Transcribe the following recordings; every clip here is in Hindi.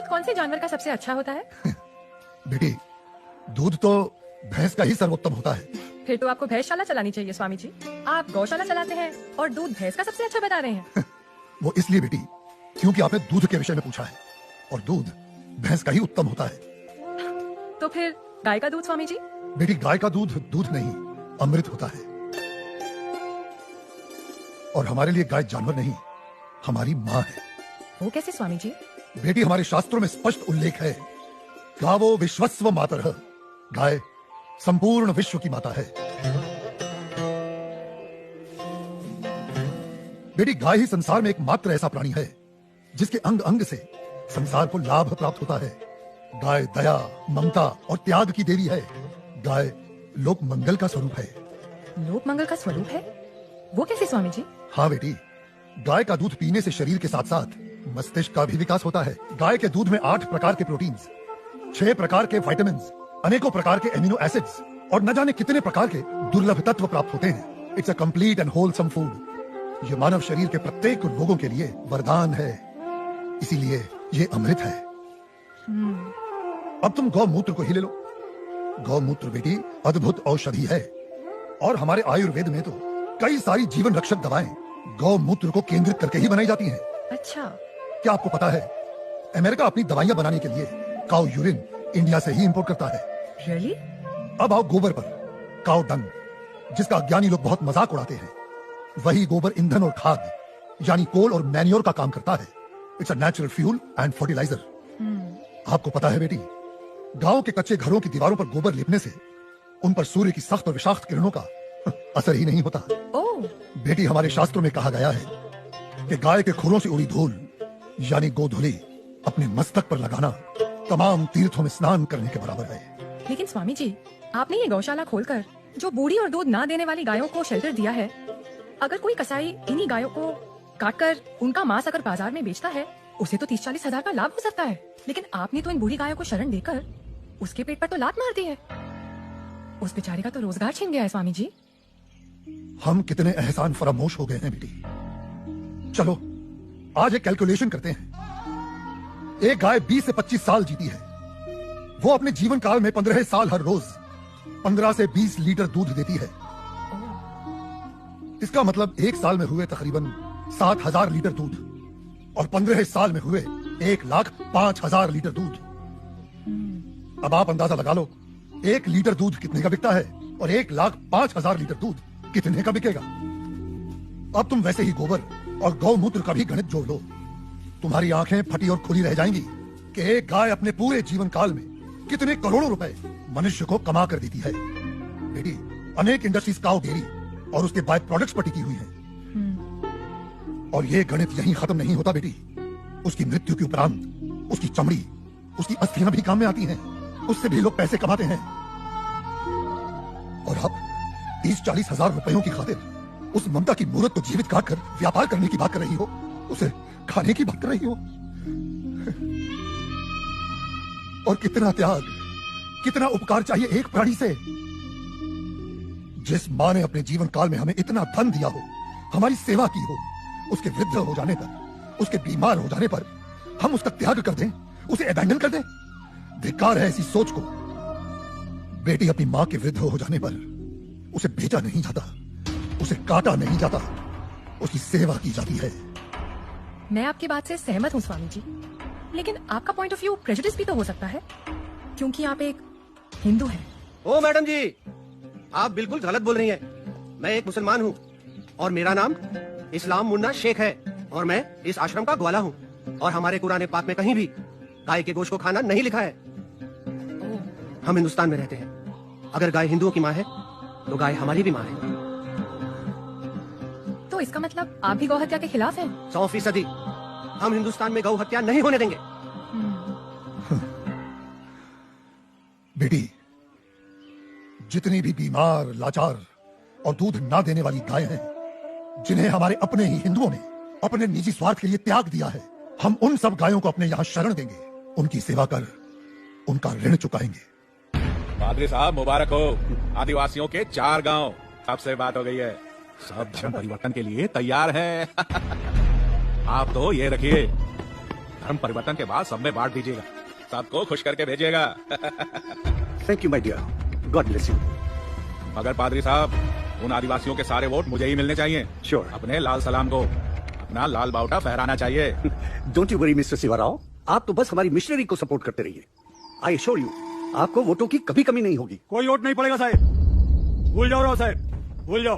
दूध कौन से जानवर का सबसे अच्छा होता है? बेटी, दूध तो भैंस का ही सर्वोत्तम होता है। फिर तो आपको भैंसशाला चलानी चाहिए स्वामी जी। आप गौशाला चलाते हैं और दूध भैंस का सबसे अच्छा बता रहे हैं। वो इसलिए बेटी क्योंकि आपने दूध के विषय में पूछा है और दूध भैंस का ही उत्तम होता है। तो फिर गाय का दूध स्वामी जी? बेटी, गाय का दूध दूध नहीं, अमृत होता है। और हमारे लिए गाय जानवर नहीं, हमारी माँ है। वो कैसे स्वामी जी? बेटी, हमारे शास्त्रों में स्पष्ट उल्लेख है, गावो विश्वस्व मातरः, गाय संपूर्ण विश्व की माता है। बेटी, गाय ही संसार में एकमात्र ऐसा प्राणी है जिसके अंग अंग से संसार को लाभ प्राप्त होता है। गाय दया, ममता और त्याग की देवी है। गाय लोक मंगल का स्वरूप है। लोक मंगल का स्वरूप है? वो कैसे स्वामी जी? हाँ बेटी, गाय का दूध पीने से शरीर के साथ साथ मस्तिष्क का भी विकास होता है। गाय के दूध में 8 प्रकार के प्रोटीन्स, 6 प्रकार के विटामिन्स, अनेकों प्रकार के एमिनो एसिड्स और न जाने कितने प्रकार के दुर्लभ तत्व प्राप्त होते हैं। It's a complete and wholesome food. ये मानव शरीर के प्रत्येक रोगों के लिए वरदान है, इसीलिए ये अमृत है। अब तुम गौमूत्र को ही ले लो। गौमूत्र बेटी अद्भुत औषधि है और हमारे आयुर्वेद में तो कई सारी जीवन रक्षक दवाएं गौमूत्र को केंद्रित करके ही बनाई जाती हैं। अच्छा, क्या आपको पता है अमेरिका अपनी दवाइयां बनाने के लिए काऊ यूरिन इंडिया से ही इंपोर्ट करता है। रियली? अब आओ गोबर पर। काऊ डंग, जिसका अज्ञानी लोग बहुत मजाक उड़ाते हैं, वही गोबर ईंधन और खाद यानी कोल और मैन्योर का काम करता है। It's a natural fuel and fertiliser. आपको पता है बेटी, गांव के कच्चे घरों की दीवारों पर गोबर लेपने से उन पर सूर्य की सख्त और विषाक्त किरणों का असर ही नहीं होता। ओह। बेटी, हमारे शास्त्रों में कहा गया है कि गाय के खुरों से उड़ी धूल यानी गोधूली अपने मस्तक पर लगाना तमाम तीर्थों में स्नान करने के बराबर है। लेकिन स्वामी जी, आपने ये गौशाला खोलकर जो बूढ़ी और दूध ना देने वाली गायों को शेल्टर दिया है, अगर कोई कसाई इन्हीं गायों को काटकर उनका मांस अगर बाजार में बेचता है, उसे तो 30-40 हजार का लाभ हो सकता है। लेकिन आपने तो इन बूढ़ी गायों को शरण देकर उसके पेट पर तो लात मार दी है। उस बेचारे का तो रोजगार छीन गया है स्वामी जी। हम कितने एहसान फरामोश हो गए हैं बेटी। चलो आज एक कैलकुलेशन करते हैं। एक गाय 20 से 25 साल जीती है। वो अपने जीवन काल में 15 साल हर रोज 15 से 20 लीटर दूध देती है। इसका मतलब एक साल में हुए तकरीबन 7,000 लीटर दूध और 15 साल में हुए 1,05,000 लीटर दूध। अब आप अंदाजा लगा लो 1 लीटर दूध कितने का बिकता है और 1,05,000 लीटर दूध कितने का बिकेगा। अब तुम वैसे ही गोबर और गौमूत्र का भी गणित जोड़ लो। तुम्हारी आंखें फटी और खुली रह जाएंगी कि एक गाय अपने पूरे जीवन काल में कितने करोड़ों रुपए मनुष्य को कमा कर देती है। बेटी, अनेक इंडस्ट्रीज काऊ डेयरी और उसके बाय प्रोडक्ट्स पर टिकी हुई हैं। और ये गणित यहीं खत्म नहीं होता बेटी। उसकी मृत्यु के उपरांत उसकी चमड़ी, उसकी अस्थियां भी काम में आती हैं। उससे भी लोग पैसे कमाते हैं। और अब 30-40 हजार रुपयों की खातिर उस ममता की मूर्त को जीवित काट कर व्यापार करने की बात कर रही हो, उसे खाने की बात कर रही हो। और कितना त्याग, कितना उपकार चाहिए एक प्राणी से। जिस माँ ने अपने जीवन काल में हमें इतना धन दिया हो, हमारी सेवा की हो, उसके वृद्ध हो जाने पर, उसके बीमार हो जाने पर हम उसका त्याग कर दें, उसे अबैंडन कर दें। धिक्कार है ऐसी सोच को। बेटी, अपनी माँ के वृद्ध हो जाने पर उसे बेचा नहीं जाता, उसे काटा नहीं जाता, उसकी सेवा की जाती है। मैं आपकी बात से सहमत हूँ स्वामी जी, लेकिन आपका पॉइंट ऑफ व्यू प्रेजुडिस भी तो हो सकता है, क्योंकि आप एक हिंदू हैं। ओ मैडम जी, आप बिल्कुल गलत बोल रही हैं। मैं एक मुसलमान हूँ और मेरा नाम इस्लाम मुन्ना शेख है और मैं इस आश्रम का ग्वाला हूँ। और हमारे कुरान पाक में कहीं भी गाय के गोश्त को खाना नहीं लिखा है। हम हिंदुस्तान में रहते हैं। अगर गाय हिंदुओं की माँ है तो गाय हमारी भी माँ है। तो इसका मतलब आप भी गौ हत्या के खिलाफ हैं? 100%। हम हिंदुस्तान में गौ हत्या नहीं होने देंगे। बेटी, जितनी भी बीमार, लाचार और दूध ना देने वाली गायें हैं, जिन्हें हमारे अपने ही हिंदुओं ने अपने निजी स्वार्थ के लिए त्याग दिया है, हम उन सब गायों को अपने यहाँ शरण देंगे, उनकी सेवा कर उनका ऋण चुकाएंगे। पादरी साहब मुबारक हो। आदिवासियों के 4 गांव आपसे बात हो गई है, सब धर्म परिवर्तन के लिए तैयार हैं। आप तो ये रखिए, धर्म परिवर्तन के बाद सब में बांट दीजिएगा, सबको खुश करके भेजिएगा। Thank you my dear, God bless you. मगर पादरी साहब, उन आदिवासियों के सारे वोट मुझे ही मिलने चाहिए। Sure. अपने लाल सलाम को अपना लाल बाउटा फहराना चाहिए। Don't you worry mister Shivarao, आप तो बस हमारी मिशनरी को सपोर्ट करते रहिए। आई एश्योर यू, आपको वोटों की कभी कमी नहीं होगी। कोई वोट नहीं पड़ेगा साहब, भूल जाओ राव साहब, भूल जाओ,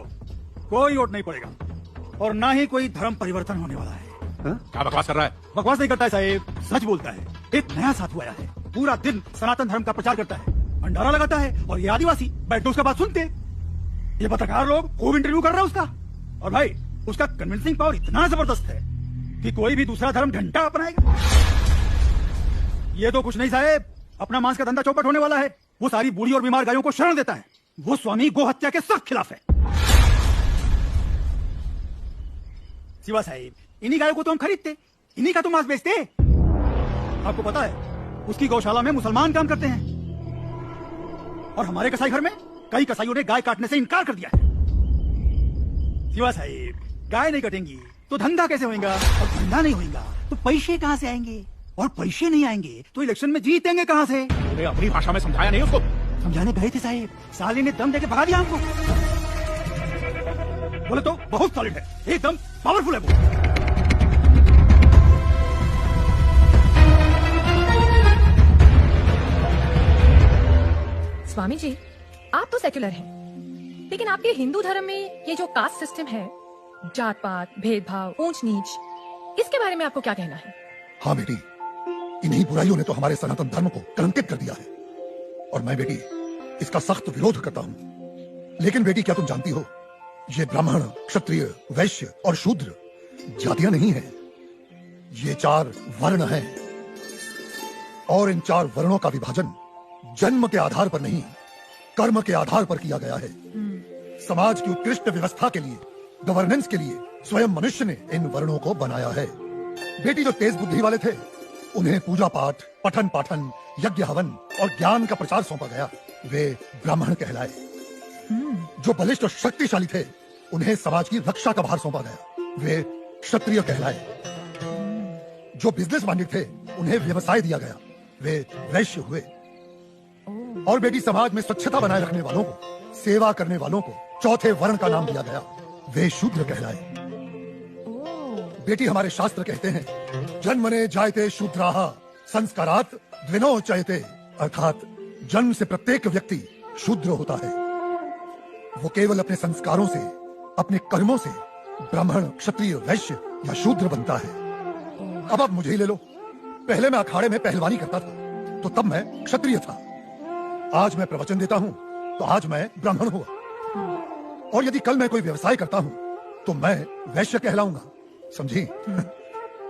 कोई वोट नहीं पड़ेगा और ना ही कोई धर्म परिवर्तन होने वाला है। क्या बकवास कर रहा है? बकवास नहीं करता है साहब, सच बोलता है। एक नया साधु आया है, पूरा दिन सनातन धर्म का प्रचार करता है, भंडारा लगाता है और ये आदिवासी बैठ के उसका बात सुनते। ये पत्रकार लोग खूब इंटरव्यू कर रहे हैं उसका, और भाई उसका कन्विंसिंग पावर इतना जबरदस्त है कि कोई भी दूसरा धर्म घंटा अपनाएगा। ये तो कुछ नहीं साहब, अपना मांस का धंधा चौपट होने वाला है। वो सारी बूढ़ी और बीमार गायों को शरण देता है। वो स्वामी गो हत्या के सख्त खिलाफ है। शिवा साहिब, इन्हीं गायों को तो हम खरीदते, इन्हीं का तो मांस बेचते। आपको पता है उसकी गौशाला में मुसलमान काम करते हैं और हमारे कसाई घर में कई कसाईयों ने गाय काटने से इनकार कर दिया है। शिवा साहिब, गाय नहीं कटेंगी तो धंधा कैसे होगा, और धंधा नहीं होगा तो पैसे कहां से आएंगे, और पैसे नहीं आएंगे तो इलेक्शन में जीतेंगे कहां से। तूने अपनी भाषा में समझाया नहीं उसको? समझाने गए थे साहिब, साले ने दम देके भगा दिया हमको। बोले तो बहुत सॉलिड है, एकदम पावरफुल है वो। स्वामी जी, आप तो सेक्युलर हैं, लेकिन आपके हिंदू धर्म में ये जो कास्ट सिस्टम है, जात पात, भेदभाव, ऊंच नीच, इसके बारे में आपको क्या कहना है? हाँ बेटी, इन्हीं बुराइयों ने तो हमारे सनातन धर्म को कलंकित कर दिया है और मैं बेटी इसका सख्त विरोध करता हूँ। लेकिन बेटी, क्या तुम जानती हो, ये ब्राह्मण, क्षत्रिय, वैश्य और शूद्र जातियां नहीं है, ये 4 वर्ण हैं और इन 4 वर्णों का विभाजन जन्म के आधार पर नहीं, कर्म के आधार पर किया गया है। समाज की उत्कृष्ट व्यवस्था के लिए, गवर्नेंस के लिए स्वयं मनुष्य ने इन वर्णों को बनाया है। बेटी, जो तेज बुद्धि वाले थे उन्हें पूजा पाठ, पठन पाठन, यज्ञ हवन और ज्ञान का प्रचार सौंपा गया, वे ब्राह्मण कहलाए। जो बलिष्ठ और शक्तिशाली थे उन्हें समाज की रक्षा का भार सौंपा गया, वे क्षत्रिय कहलाए। जो बिजनेस माइंडेड थे उन्हें व्यवसाय दिया गया, वे वैश्य हुए। और बेटी, समाज में स्वच्छता बनाए रखने वालों को, सेवा करने वालों को चौथे वर्ण का नाम दिया गया, वे शूद्र कहलाए। बेटी, हमारे शास्त्र कहते हैं जन्मने जायते शूद्राः संस्कारात् द्विनो चयते, अर्थात जन्म से प्रत्येक व्यक्ति शूद्र होता है। वो केवल अपने संस्कारों से, अपने कर्मों से ब्राह्मण, क्षत्रिय, वैश्य या शूद्र बनता है। अब आप मुझे ही ले लो, पहले मैं अखाड़े में पहलवानी करता था तो तब मैं क्षत्रिय था, आज मैं प्रवचन देता हूँ तो आज मैं ब्राह्मण हुआ, और यदि कल मैं कोई व्यवसाय करता हूँ तो मैं वैश्य कहलाऊंगा, समझी?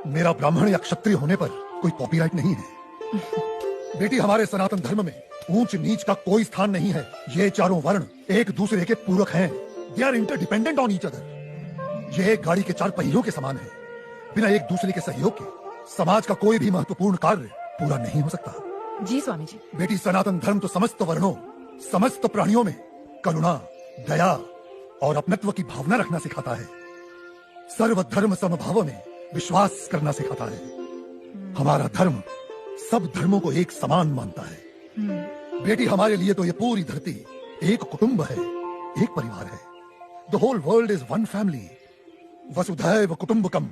मेरा ब्राह्मण या क्षत्रिय होने पर कोई कॉपीराइट नहीं है। बेटी, हमारे सनातन धर्म में ऊंच नीच का कोई स्थान नहीं है। ये 4 वर्ण एक दूसरे के पूरक हैं, they are interdependent on each other. ये एक गाड़ी के 4 पहियों के समान है, बिना एक दूसरे के सहयोग के समाज का कोई भी महत्वपूर्ण कार्य पूरा नहीं हो सकता। जी स्वामी जी। बेटी, सनातन धर्म तो समस्त वर्णों, समस्त प्राणियों में करुणा, दया और अपनत्व की भावना रखना सिखाता है। सर्वधर्म समभाव में विश्वास करना सिखाता है। हमारा धर्म सब धर्मों को एक समान मानता है। बेटी, हमारे लिए तो ये पूरी धरती एक कुटुंब है, एक परिवार है। The whole world is one family, वसुधैव कुटुंबकम।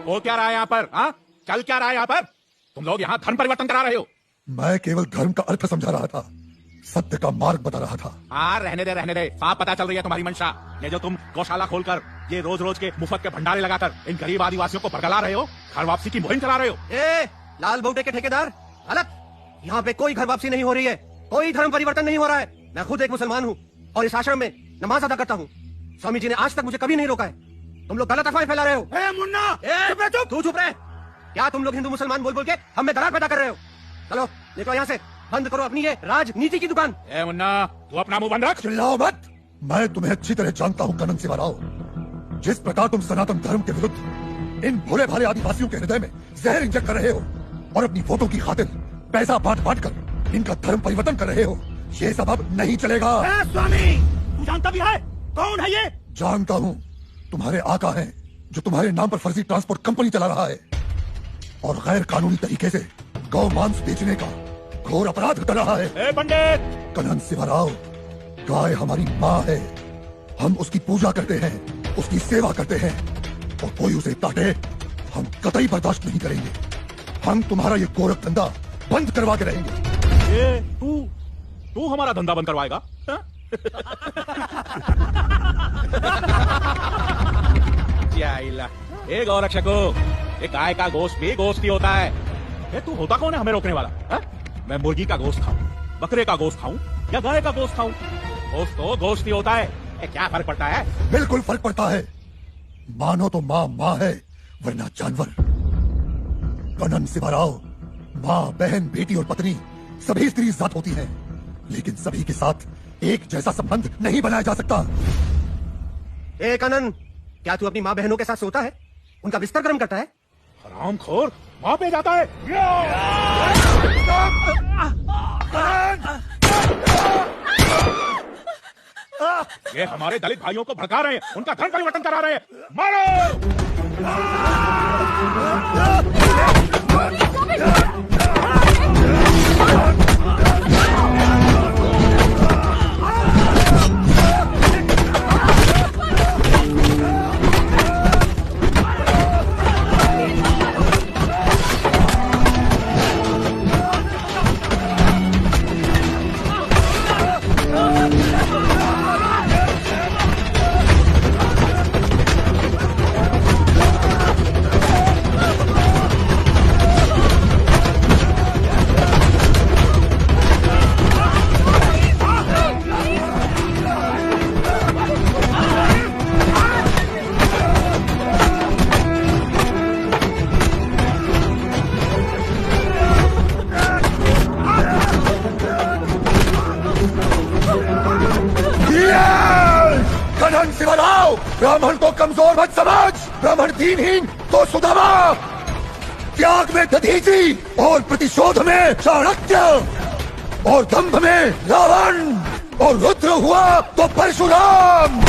हो क्या रहा है यहाँ पर? हाँ, चल क्या रहा है यहाँ पर? तुम लोग यहाँ धर्म परिवर्तन करा रहे हो। मैं केवल धर्म का अर्थ समझा रहा था, सत्य का मार्ग बता रहा था। हाँ, रहने दे, साफ पता चल रही है तुम्हारी मंशा। ये जो तुम गौशाला खोलकर, ये रोज रोज के मुफ्त के भंडारे लगाकर इन गरीब आदिवासियों को बरगला रहे हो, घर वापसी की मुहिम चला रहे हो। लाल बउटे के ठेकेदार, गलत। यहाँ पे कोई घर वापसी नहीं हो रही है, कोई धर्म परिवर्तन नहीं हो रहा है। मैं खुद एक मुसलमान हूँ और इस आश्रम में नमाज अदा करता हूँ। स्वामी जी ने आज तक मुझे कभी नहीं रोका है। तुम लोग गलत अफवाहें फैला रहे हो। ए मुन्ना, चुप रह, चुप। तू चुप रहे। क्या तुम लोग हिंदू मुसलमान बोल बोल के हम में दरार पैदा कर रहे हो? चलो निकलो यहाँ से, बंद करो अपनी ये राजनीति की दुकान। ए मुन्ना, तू अपना मुंह बंद रख। चिल्लाओ मत। मैं तुम्हें अच्छी तरह जानता हूँ कनन सिवाराव। जिस प्रकार तुम सनातन धर्म के विरुद्ध इन भोले भाले आदिवासियों के हृदय में जहर इंजेक्ट कर रहे हो और अपनी वोटों की खातिर पैसा बांट बांट कर इनका धर्म परिवर्तन कर रहे हो, ये सब अब नहीं चलेगा। स्वामी, तू जानता भी है कौन है ये? जानता हूँ। तुम्हारे आका हैं जो तुम्हारे नाम पर फर्जी ट्रांसपोर्ट कंपनी चला रहा है और गैर कानूनी तरीके से गौ मांस बेचने का घोर अपराध कर रहा है। ए पंडित, कनन सिवाराव, गाय हमारी माँ है। हम उसकी पूजा करते हैं, उसकी सेवा करते हैं और कोई उसे काटे हम कतई बर्दाश्त नहीं करेंगे। हम तुम्हारा ये गोरख धंधा बंद करवा के रहेंगे। ए तू हमारा धंधा बंद करवाएगा? हाँ? जाइला। ए गौरक्षको, ये गाय का गोश्त भी गोश्त ही होता है। ए तू होता कौन है हमें रोकने वाला? हा? मैं मुर्गी का गोश्त खाऊं, बकरे का गोश्त खाऊं या गाय का गोश्त खाऊं, गोश्त तो गोश्त ही होता है। क्या फर्क पड़ता है? बिल्कुल फर्क पड़ता है। मानो तो माँ है वरना जानवर। कनन सिवाराव, माँ, बहन, बेटी और पत्नी सभी स्त्री जात होती हैं, लेकिन सभी के साथ एक जैसा संबंध नहीं बनाया जा सकता। ए कनन, क्या तू अपनी माँ बहनों के साथ सोता है, उनका बिस्तर गर्म करता है? हरामखोर, वहां पे जाता है। ये हमारे दलित भाइयों को भड़का रहे हैं, उनका धर्म परिवर्तन करा रहे हैं। मारो! कनन सिवाराव, ब्राह्मण को कमजोर मत समझ। ब्राह्मण दीनहीन तो सुदामा, त्याग में दधीचि और प्रतिशोध में चाणक्य और दंभ में रावण और रुद्र हुआ तो परशुराम।